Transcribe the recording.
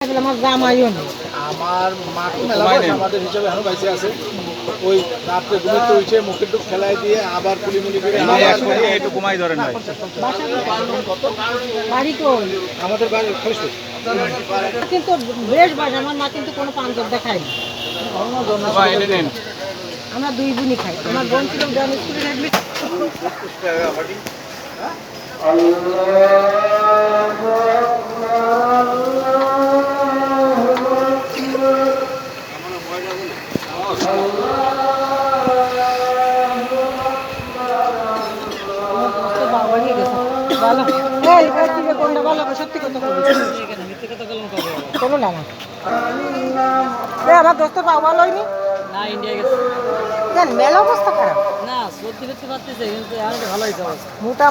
আমার জামাইও নেই। আমার মাকে মেলা আমাদের হিসাবে এখনো বাইসে আছে। ওই রাত্রে ঘুমিতে উঠে মুখের টুক খেলায় দিয়ে আবার কুলিমুলি করে একটু ঘুমাই ধরেন ভাই। বাড়ি কই? আমাদের বাড়ির ফেসবুক কিন্তু বেশ বাজে, আমার মা কিন্তু কোনো পাঞ্জাব দেখায় না। আমরা দুই বোনই খাই। আমার বোন ছিল গ্রাম স্কুলে থাকলে বাবা নিয়ে গেছে। ভালো কোনটা ভালো সত্যি কথা কোনো না না আমার দোস্ত পাও ভালো হয়নি না ইন্ডিয়া গেছে কেন মেলা অবস্থা খারাপ না সত্যি করতে পারতেছে কিন্তু আর ভালো হয়েছে অবস্থা মোটা